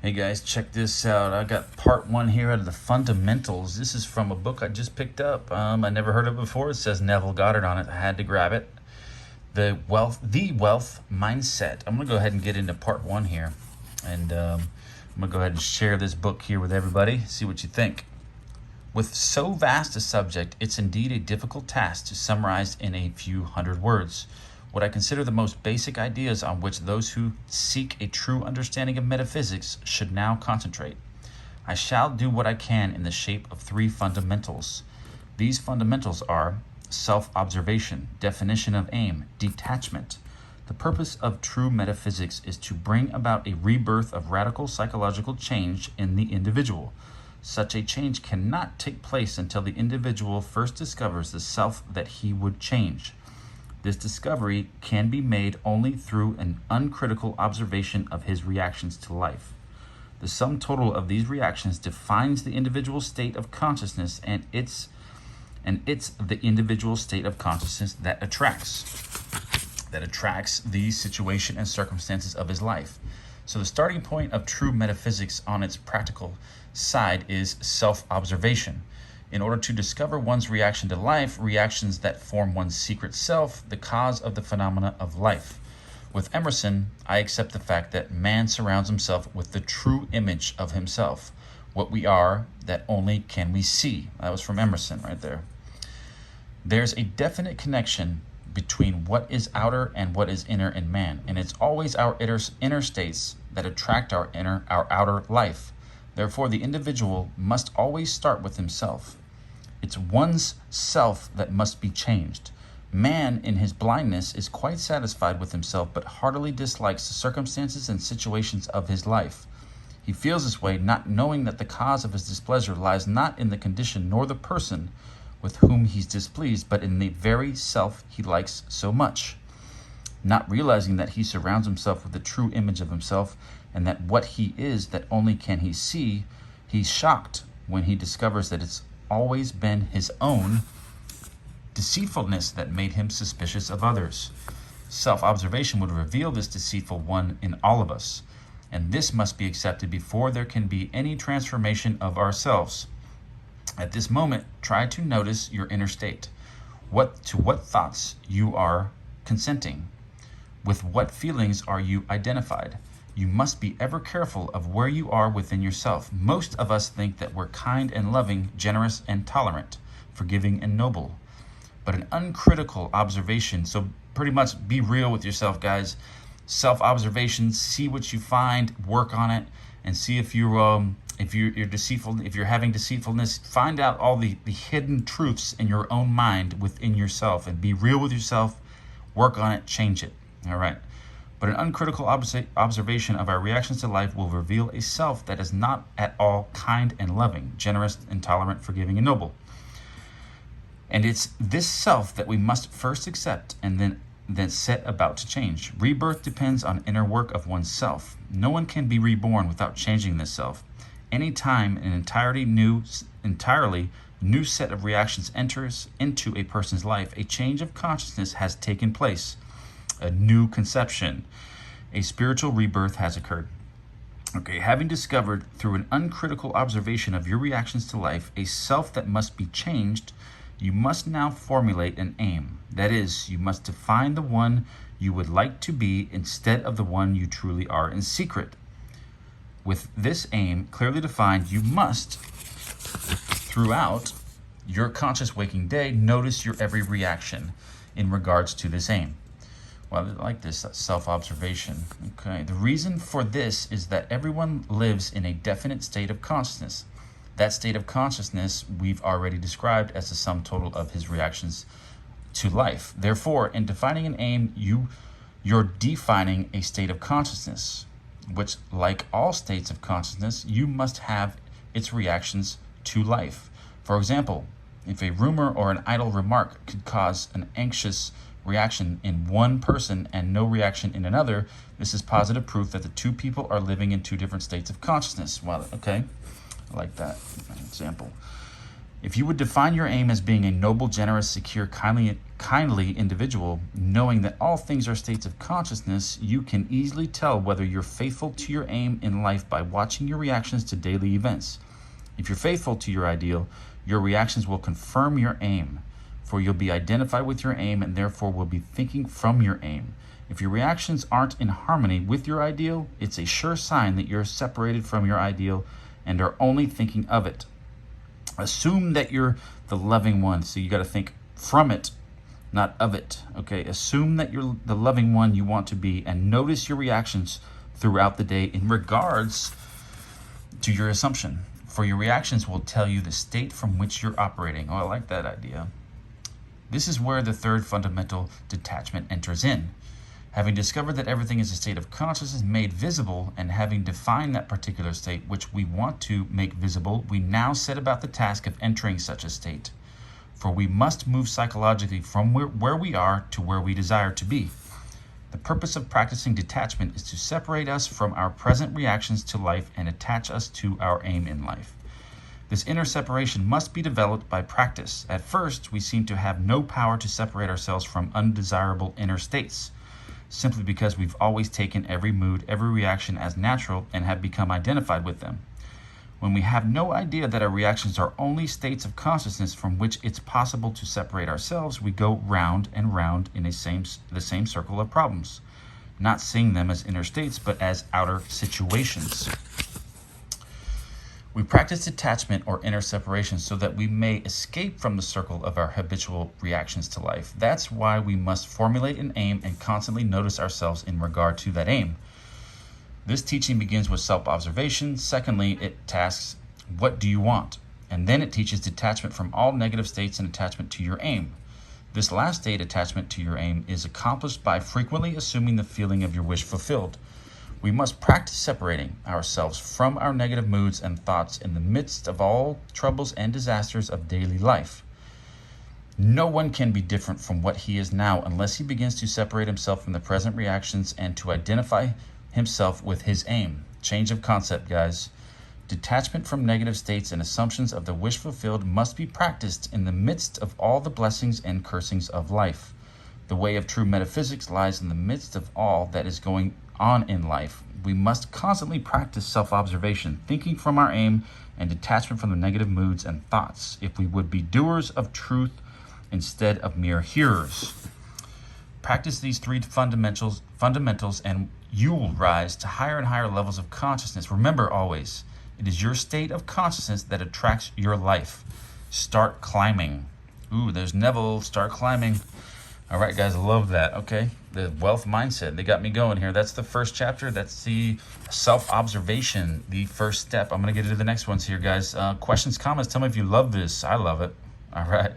Hey guys, check this out. I got part one here out of the Fundamentals. This is from a book I just picked up. I never heard of it before. It says Neville Goddard on it. I had to grab it. The Wealth Mindset. I'm gonna go ahead and get into part one here, and I'm gonna go ahead and share this book here with everybody. See what you think. With so vast a subject, it's indeed a difficult task to summarize in a few hundred words what I consider the most basic ideas on which those who seek a true understanding of metaphysics should now concentrate. I shall do what I can in the shape of three fundamentals. These fundamentals are self-observation, definition of aim, detachment. The purpose of true metaphysics is to bring about a rebirth of radical psychological change in the individual. Such a change cannot take place until the individual first discovers the self that he would change. This discovery can be made only through an uncritical observation of his reactions to life. The sum total of these reactions defines the individual state of consciousness, and it's the individual state of consciousness that attracts the situation and circumstances of his life. So the starting point of true metaphysics on its practical side is self-observation. In order to discover one's reaction to life, reactions that form one's secret self, the cause of the phenomena of life. With Emerson, I accept the fact that man surrounds himself with the true image of himself, what we are that only can we see. That was from Emerson right there. There's a definite connection between what is outer and what is inner in man, and it's always our inner states that attract our outer life. Therefore, the individual must always start with himself. It's one's self that must be changed. Man, in his blindness, is quite satisfied with himself, but heartily dislikes the circumstances and situations of his life. He feels this way, not knowing that the cause of his displeasure lies not in the condition nor the person with whom he's displeased, but in the very self he likes so much. Not realizing that he surrounds himself with the true image of himself, and that what he is that only can he see, he's shocked when he discovers that it's always been his own deceitfulness that made him suspicious of others. Self-observation would reveal this deceitful one in all of us, and this must be accepted before there can be any transformation of ourselves. At this moment, try to notice your inner state, what thoughts you are consenting, with what feelings are you identified. You must be ever careful of where you are within yourself. Most of us think that we're kind and loving, generous and tolerant, forgiving and noble. But an uncritical observation, so pretty much be real with yourself, guys. Self-observation, see what you find, work on it, and see if you're deceitful, if you're having deceitfulness, find out all the hidden truths in your own mind within yourself, and be real with yourself, work on it, change it. All right. But an uncritical observation of our reactions to life will reveal a self that is not at all kind and loving, generous and tolerant, forgiving and noble. And it's this self that we must first accept and then set about to change. Rebirth depends on inner work of oneself. No one can be reborn without changing this self. Any time an entirely new set of reactions enters into a person's life, a change of consciousness has taken place. A new conception, a spiritual rebirth has occurred. Okay, having discovered through an uncritical observation of your reactions to life a self that must be changed, you must now formulate an aim. That is, you must define the one you would like to be instead of the one you truly are in secret. With this aim clearly defined, you must, throughout your conscious waking day, notice your every reaction in regards to this aim. Well, I like this self-observation. Okay, the reason for this is that everyone lives in a definite state of consciousness. That state of consciousness we've already described as the sum total of his reactions to life. Therefore, in defining an aim, you're defining a state of consciousness, which, like all states of consciousness, you must have its reactions to life. For example, if a rumor or an idle remark could cause an anxious reaction in one person and no reaction in another, this is positive proof that the two people are living in two different states of consciousness. Well, okay, I like that example. If you would define your aim as being a noble, generous, secure, kindly individual, knowing that all things are states of consciousness, you can easily tell whether you're faithful to your aim in life by watching your reactions to daily events. If you're faithful to your ideal, your reactions will confirm your aim, for you'll be identified with your aim and therefore will be thinking from your aim. If your reactions aren't in harmony with your ideal, it's a sure sign that you're separated from your ideal and are only thinking of it. Assume that you're the loving one, so you got to think from it, not of it. Okay, assume that you're the loving one you want to be, and notice your reactions throughout the day in regards to your assumption. For your reactions will tell you the state from which you're operating. Oh, I like that idea. This is where the third fundamental, detachment, enters in. Having discovered that everything is a state of consciousness made visible, and having defined that particular state which we want to make visible, we now set about the task of entering such a state. For we must move psychologically from where we are to where we desire to be. The purpose of practicing detachment is to separate us from our present reactions to life and attach us to our aim in life. This inner separation must be developed by practice. At first, we seem to have no power to separate ourselves from undesirable inner states, simply because we've always taken every mood, every reaction as natural and have become identified with them. When we have no idea that our reactions are only states of consciousness from which it's possible to separate ourselves, we go round and round in the same circle of problems, not seeing them as inner states, but as outer situations. We practice detachment or inner separation so that we may escape from the circle of our habitual reactions to life. That's why we must formulate an aim and constantly notice ourselves in regard to that aim. This teaching begins with self-observation. Secondly, it tasks, what do you want? And then it teaches detachment from all negative states and attachment to your aim. This last state, attachment to your aim, is accomplished by frequently assuming the feeling of your wish fulfilled. We must practice separating ourselves from our negative moods and thoughts in the midst of all troubles and disasters of daily life. No one can be different from what he is now unless he begins to separate himself from the present reactions and to identify himself with his aim. Change of concept, guys. Detachment from negative states and assumptions of the wish fulfilled must be practiced in the midst of all the blessings and cursings of life. The way of true metaphysics lies in the midst of all that is going on in life. We must constantly practice self-observation, thinking from our aim, and detachment from the negative moods and thoughts, if we would be doers of truth instead of mere hearers. Practice these three fundamentals, and you will rise to higher and higher levels of consciousness. Remember always, it is your state of consciousness that attracts your life. Start climbing. Ooh, there's Neville. Start climbing. All right, guys, I love that. Okay, the wealth mindset. They got me going here. That's the first chapter. That's the self-observation, the first step. I'm going to get into the next ones here, guys. Questions, comments. Tell me if you love this. I love it. All right.